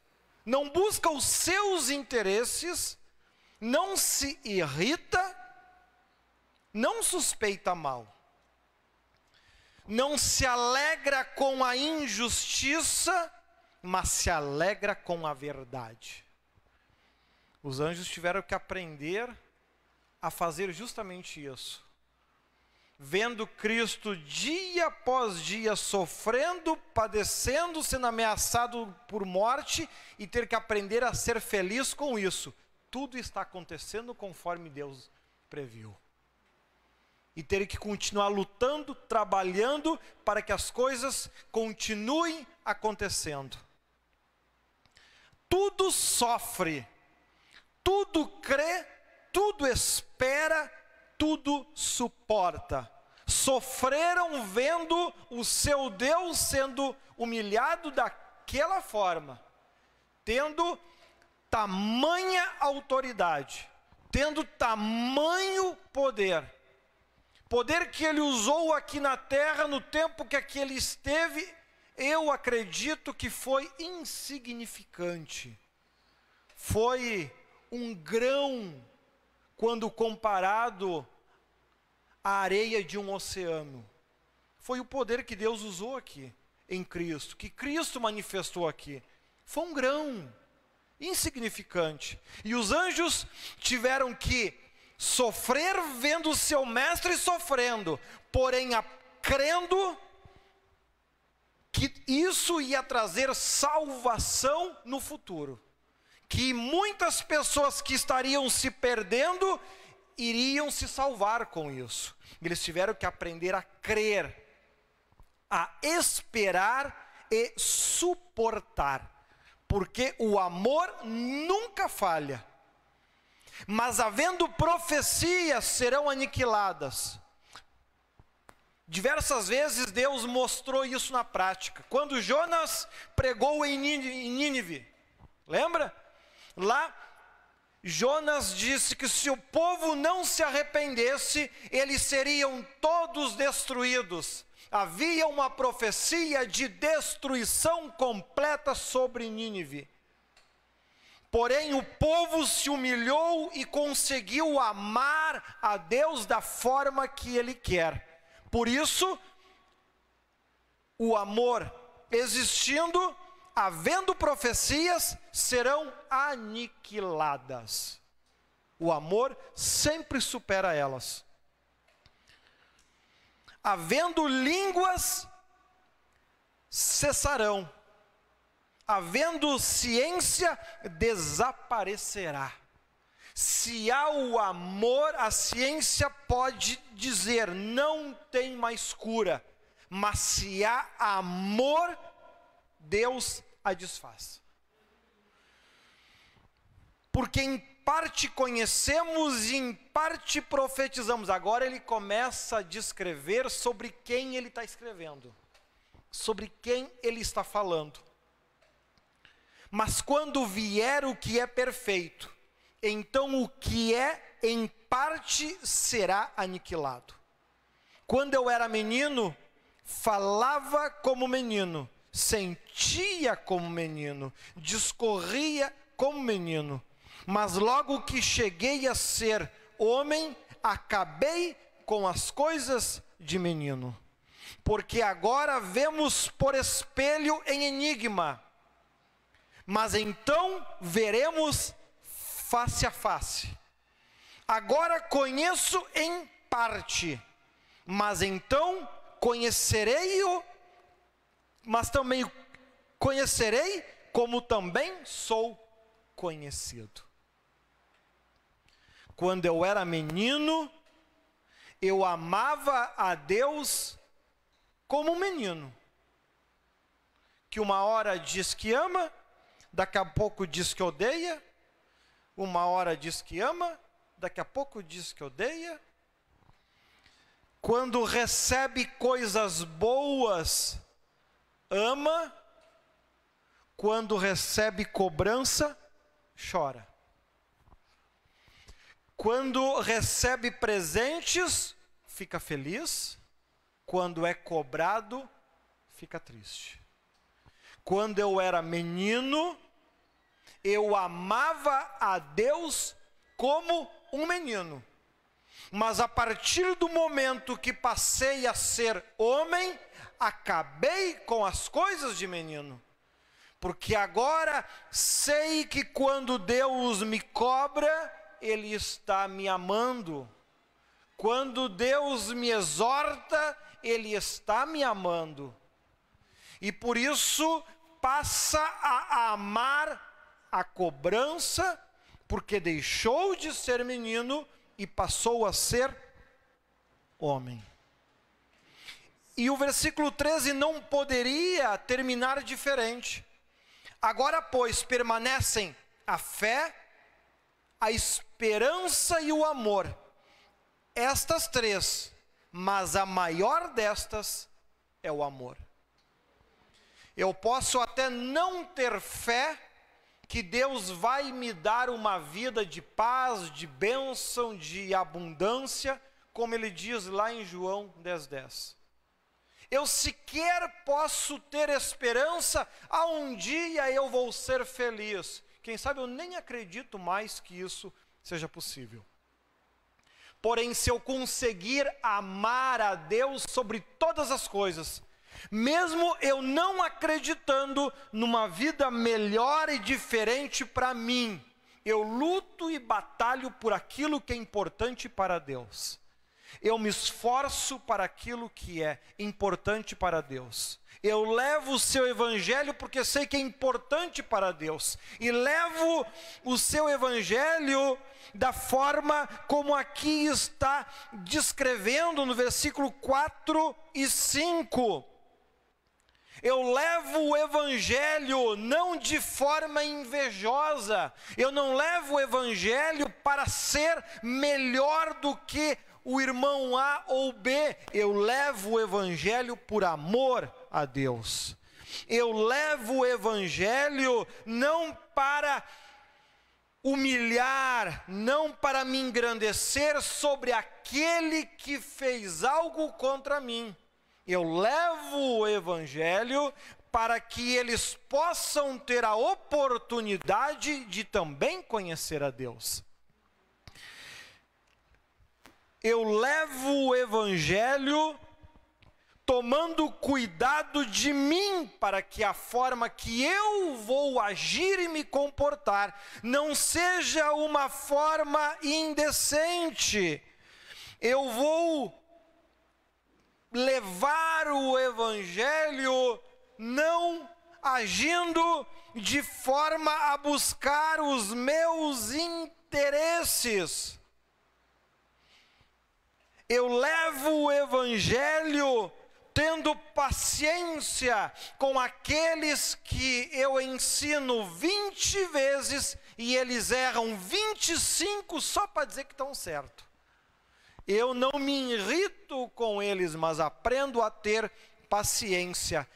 Não busca os seus interesses. Não se irrita. Não suspeita mal. Não se alegra com a injustiça, mas se alegra com a verdade. Os anjos tiveram que aprender a fazer justamente isso. Vendo Cristo dia após dia sofrendo, padecendo, sendo ameaçado por morte, e ter que aprender a ser feliz com isso. Tudo está acontecendo conforme Deus previu. E ter que continuar lutando, trabalhando, para que as coisas continuem acontecendo. Tudo sofre, tudo crê, tudo espera, tudo suporta. Sofreram vendo o seu Deus sendo humilhado daquela forma, tendo tamanha autoridade, tendo tamanho poder. Poder que ele usou aqui na terra no tempo que aqui ele esteve, eu acredito que foi insignificante. Foi um grão quando comparado à areia de um oceano. Foi o poder que Deus usou aqui em Cristo, que Cristo manifestou aqui. Foi um grão insignificante. E os anjos tiveram que sofrer vendo o seu mestre sofrendo, porém crendo que isso ia trazer salvação no futuro, que muitas pessoas que estariam se perdendo iriam se salvar com isso. Eles tiveram que aprender a crer, a esperar e suportar, porque o amor nunca falha. Mas havendo profecias, serão aniquiladas. Diversas vezes Deus mostrou isso na prática. Quando Jonas pregou em Nínive, lembra? Lá, Jonas disse que se o povo não se arrependesse, eles seriam todos destruídos. Havia uma profecia de destruição completa sobre Nínive. Porém, o povo se humilhou e conseguiu amar a Deus da forma que Ele quer. Por isso, o amor existindo, havendo profecias, serão aniquiladas. O amor sempre supera elas. Havendo línguas, cessarão. Havendo ciência, desaparecerá. Se há o amor, a ciência pode dizer, não tem mais cura. Mas se há amor, Deus a desfaz. Porque em parte conhecemos e em parte profetizamos. Agora ele começa a descrever sobre quem ele está escrevendo. Sobre quem ele está falando. Mas quando vier o que é perfeito, então o que é em parte será aniquilado. Quando eu era menino, falava como menino, sentia como menino, discorria como menino. Mas logo que cheguei a ser homem, acabei com as coisas de menino. Porque agora vemos por espelho em enigma, mas então veremos face a face. Agora conheço em parte, mas então conhecerei-o, mas também conhecerei como também sou conhecido. Quando eu era menino, eu amava a Deus como um menino, que uma hora diz que ama, daqui a pouco diz que odeia, uma hora diz que ama, daqui a pouco diz que odeia. Quando recebe coisas boas, ama. Quando recebe cobrança, chora. Quando recebe presentes, fica feliz. Quando é cobrado, fica triste. Quando eu era menino, eu amava a Deus como um menino. Mas a partir do momento que passei a ser homem, acabei com as coisas de menino. Porque agora sei que quando Deus me cobra, Ele está me amando. Quando Deus me exorta, Ele está me amando. E por isso passa a amar a cobrança, porque deixou de ser menino e passou a ser homem. E o versículo 13 não poderia terminar diferente. Agora, pois, permanecem a fé, a esperança e o amor. Estas três, mas a maior destas é o amor. Eu posso até não ter fé que Deus vai me dar uma vida de paz, de bênção, de abundância, como Ele diz lá em João 10:10. Eu sequer posso ter esperança, um dia eu vou ser feliz. Quem sabe eu nem acredito mais que isso seja possível. Porém, se eu conseguir amar a Deus sobre todas as coisas, mesmo eu não acreditando numa vida melhor e diferente para mim, eu luto e batalho por aquilo que é importante para Deus. Eu me esforço para aquilo que é importante para Deus. Eu levo o seu evangelho porque sei que é importante para Deus. E levo o seu evangelho da forma como aqui está descrevendo no versículo 4 e 5. Eu levo o evangelho não de forma invejosa. Eu não levo o evangelho para ser melhor do que o irmão A ou B. Eu levo o evangelho por amor a Deus. Eu levo o evangelho não para humilhar, não para me engrandecer sobre aquele que fez algo contra mim. Eu levo o evangelho para que eles possam ter a oportunidade de também conhecer a Deus. Eu levo o evangelho tomando cuidado de mim, para que a forma que eu vou agir e me comportar não seja uma forma indecente. Eu vou levar o evangelho não agindo de forma a buscar os meus interesses. Eu levo o evangelho tendo paciência com aqueles que eu ensino 20 vezes e eles erram 25 só para dizer que estão certo. Eu não me irrito com eles, mas aprendo a ter paciência.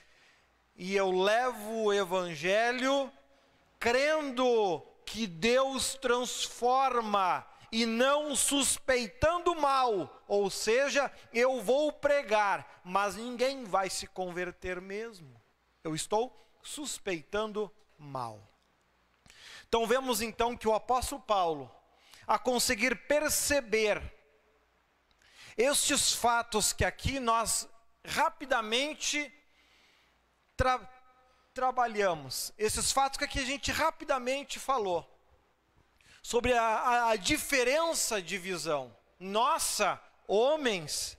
E eu levo o evangelho crendo que Deus transforma e não suspeitando mal, ou seja, eu vou pregar, mas ninguém vai se converter mesmo. Eu estou suspeitando mal. Então vemos então que o apóstolo Paulo, a conseguir perceber estes fatos que aqui nós rapidamente trabalhamos, esses fatos que aqui a gente rapidamente falou, sobre a diferença de visão nossa, homens,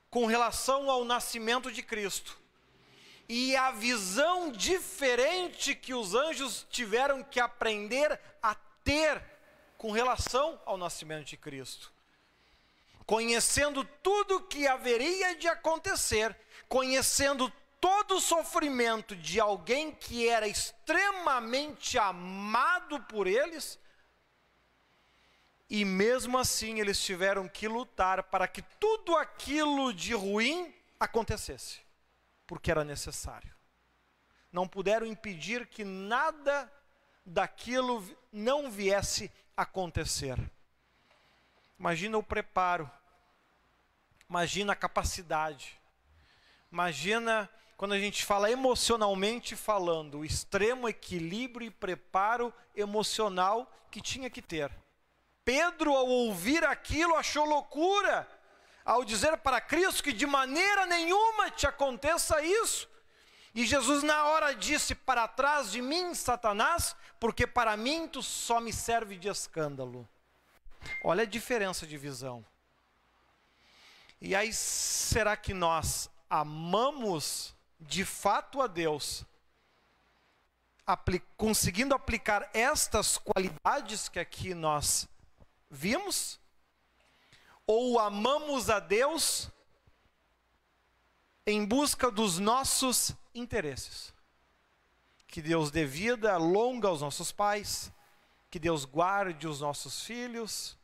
com relação ao nascimento de Cristo, e a visão diferente que os anjos tiveram que aprender a ter com relação ao nascimento de Cristo. Conhecendo tudo que haveria de acontecer, conhecendo todo o sofrimento de alguém que era extremamente amado por eles, e mesmo assim eles tiveram que lutar para que tudo aquilo de ruim acontecesse, porque era necessário. Não puderam impedir que nada daquilo não viesse a acontecer. Imagina o preparo, imagina a capacidade, imagina quando a gente fala emocionalmente falando, o extremo equilíbrio e preparo emocional que tinha que ter. Pedro, ao ouvir aquilo, achou loucura, ao dizer para Cristo que de maneira nenhuma te aconteça isso. E Jesus na hora disse: para trás de mim, Satanás, porque para mim tu só me serve de escândalo. Olha a diferença de visão. E aí, será que nós amamos de fato a Deus, conseguindo aplicar estas qualidades que aqui nós vimos? Ou amamos a Deus em busca dos nossos interesses? Que Deus dê vida longa aos nossos pais, que Deus guarde os nossos filhos,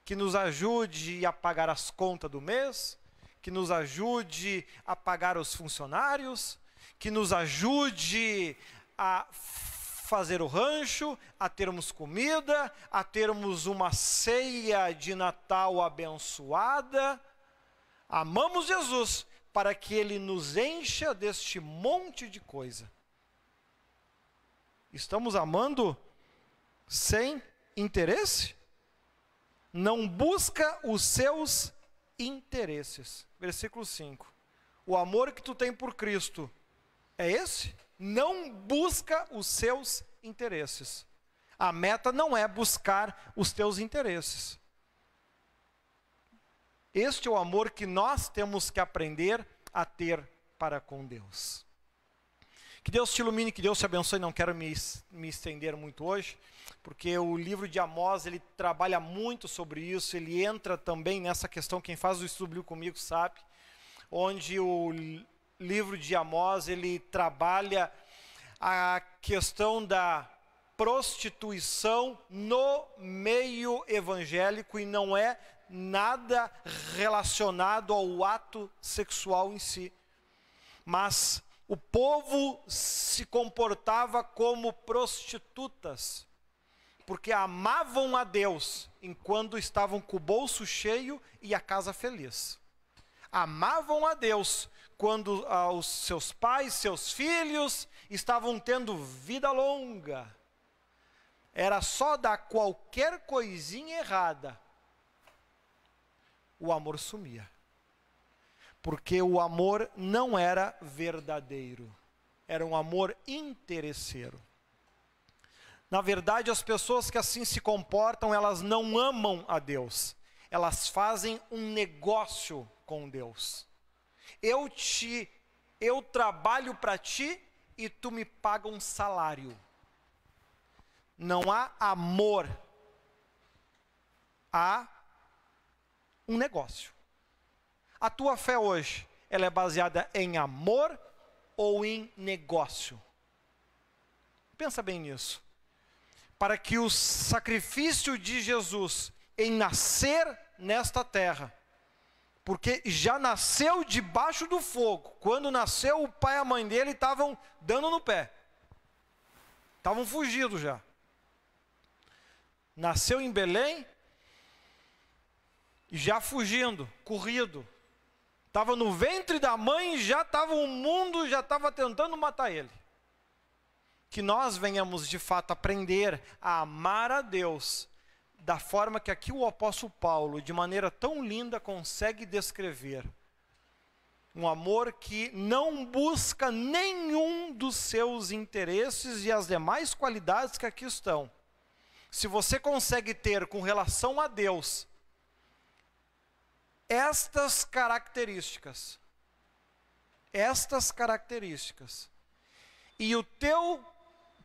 que nos ajude a pagar as contas do mês, que nos ajude a pagar os funcionários, que nos ajude a fazer o rancho, a termos comida, a termos uma ceia de Natal abençoada. Amamos Jesus para que Ele nos encha deste monte de coisa. Estamos amando sem interesse? Não busca os seus interesses. Versículo 5. O amor que tu tem por Cristo é esse? Não busca os seus interesses. A meta não é buscar os teus interesses. Este é o amor que nós temos que aprender a ter para com Deus. Que Deus te ilumine, que Deus te abençoe. Não quero me estender muito hoje, porque o livro de Amós, ele trabalha muito sobre isso. Ele entra também nessa questão, quem faz o estudo bíblico comigo sabe, onde o livro de Amós, ele trabalha a questão da prostituição no meio evangélico, e não é nada relacionado ao ato sexual em si, mas o povo se comportava como prostitutas, porque amavam a Deus enquanto estavam com o bolso cheio e a casa feliz. Amavam a Deus quando os seus pais, seus filhos estavam tendo vida longa. Era só dar qualquer coisinha errada, o amor sumia. Porque o amor não era verdadeiro, era um amor interesseiro. Na verdade, as pessoas que assim se comportam, elas não amam a Deus, elas fazem um negócio com Deus. Eu trabalho para ti e tu me paga um salário. Não há amor, há um negócio. A tua fé hoje, ela é baseada em amor ou em negócio? Pensa bem nisso. Para que o sacrifício de Jesus em nascer nesta terra, porque já nasceu debaixo do fogo. Quando nasceu, o pai e a mãe dele estavam dando no pé. Estavam fugidos já. Nasceu em Belém, já fugindo, corrido. Estava no ventre da mãe, já estava o mundo, já estava tentando matar ele. Que nós venhamos de fato aprender a amar a Deus da forma que aqui o apóstolo Paulo, de maneira tão linda, consegue descrever. Um amor que não busca nenhum dos seus interesses e as demais qualidades que aqui estão. Se você consegue ter com relação a Deus estas características, e o teu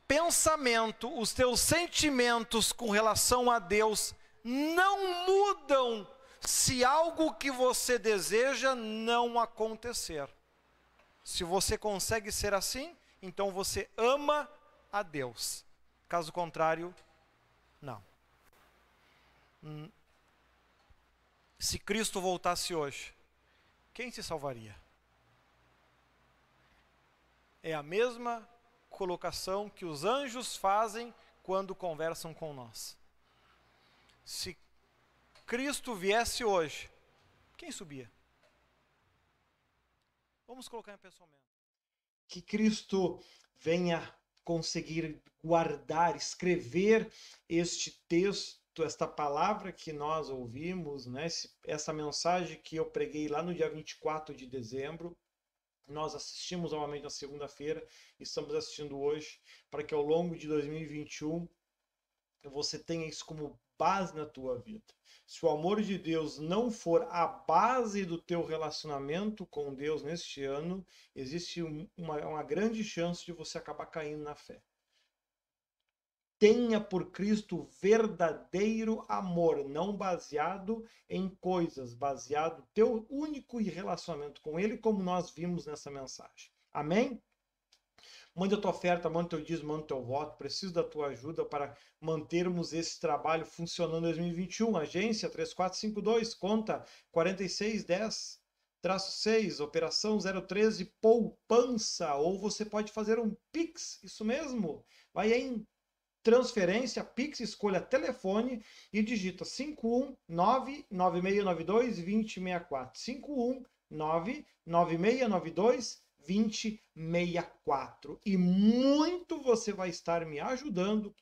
pensamento, os teus sentimentos com relação a Deus não mudam se algo que você deseja não acontecer. Se você consegue ser assim, então você ama a Deus. Caso contrário, não. Se Cristo voltasse hoje, quem se salvaria? É a mesma colocação que os anjos fazem quando conversam com nós. Se Cristo viesse hoje, quem subia? Vamos colocar em pensamento. Que Cristo venha conseguir guardar, escrever este texto, esta palavra que nós ouvimos, né? Essa mensagem que eu preguei lá no dia 24 de dezembro. Nós assistimos novamente na segunda-feira, estamos assistindo hoje, para que ao longo de 2021 você tenha isso como base na tua vida. Se o amor de Deus não for a base do teu relacionamento com Deus neste ano, existe uma grande chance de você acabar caindo na fé. Tenha por Cristo verdadeiro amor, não baseado em coisas, baseado no teu único relacionamento com Ele, como nós vimos nessa mensagem. Amém? Mande a tua oferta, mande o teu dízimo, mande o teu voto. Preciso da tua ajuda para mantermos esse trabalho funcionando em 2021. Agência 3452, conta 4610-6, operação 013, poupança. Ou você pode fazer um Pix, isso mesmo. Vai em transferência, Pix, escolha telefone e digita 519-9692-2064. 519-9692-2064. E muito você vai estar me ajudando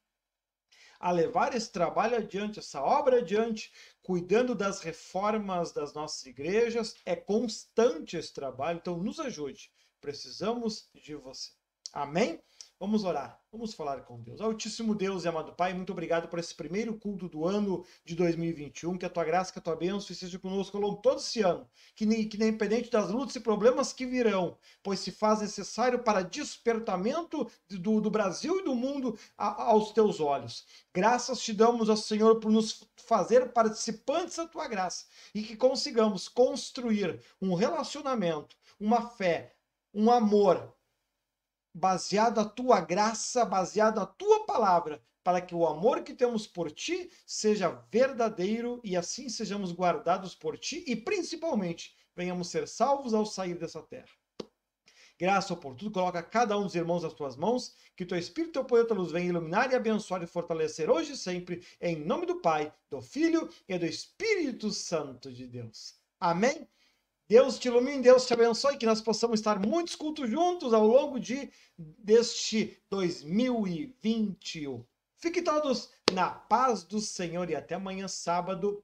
a levar esse trabalho adiante, essa obra adiante, cuidando das reformas das nossas igrejas. É constante esse trabalho, então nos ajude. Precisamos de você. Amém? Vamos orar, vamos falar com Deus. Altíssimo Deus e amado Pai, muito obrigado por esse primeiro culto do ano de 2021, que a tua graça, que a tua bênção esteja conosco ao longo de todo esse ano, que independente das lutas e problemas que virão, pois se faz necessário para despertamento do Brasil e do mundo aos teus olhos. Graças te damos ao Senhor por nos fazer participantes da tua graça e que consigamos construir um relacionamento, uma fé, um amor, baseado na tua graça, baseado na tua palavra, para que o amor que temos por ti seja verdadeiro e assim sejamos guardados por ti e principalmente venhamos ser salvos ao sair dessa terra. Graça por tudo, coloca cada um dos irmãos nas tuas mãos, que o teu Espírito e teu poder te luz venha iluminar e abençoar e fortalecer hoje e sempre, em nome do Pai, do Filho e do Espírito Santo de Deus. Amém? Deus te ilumine, Deus te abençoe, que nós possamos estar muitos cultos juntos ao longo deste 2021. Fiquem todos na paz do Senhor e até amanhã, sábado,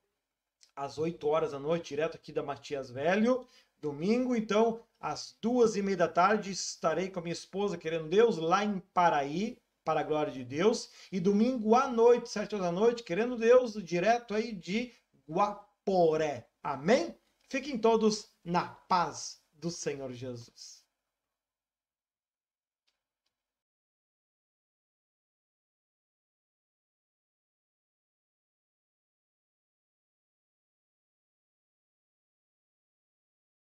às 8 horas da noite, direto aqui da Matias Velho. Domingo, então, às 2:30 da tarde, estarei com a minha esposa, querendo Deus, lá em Paraí, para a glória de Deus. E domingo à noite, 7 horas da noite, querendo Deus, direto aí de Guaporé. Amém? Fiquem todos na paz do Senhor Jesus.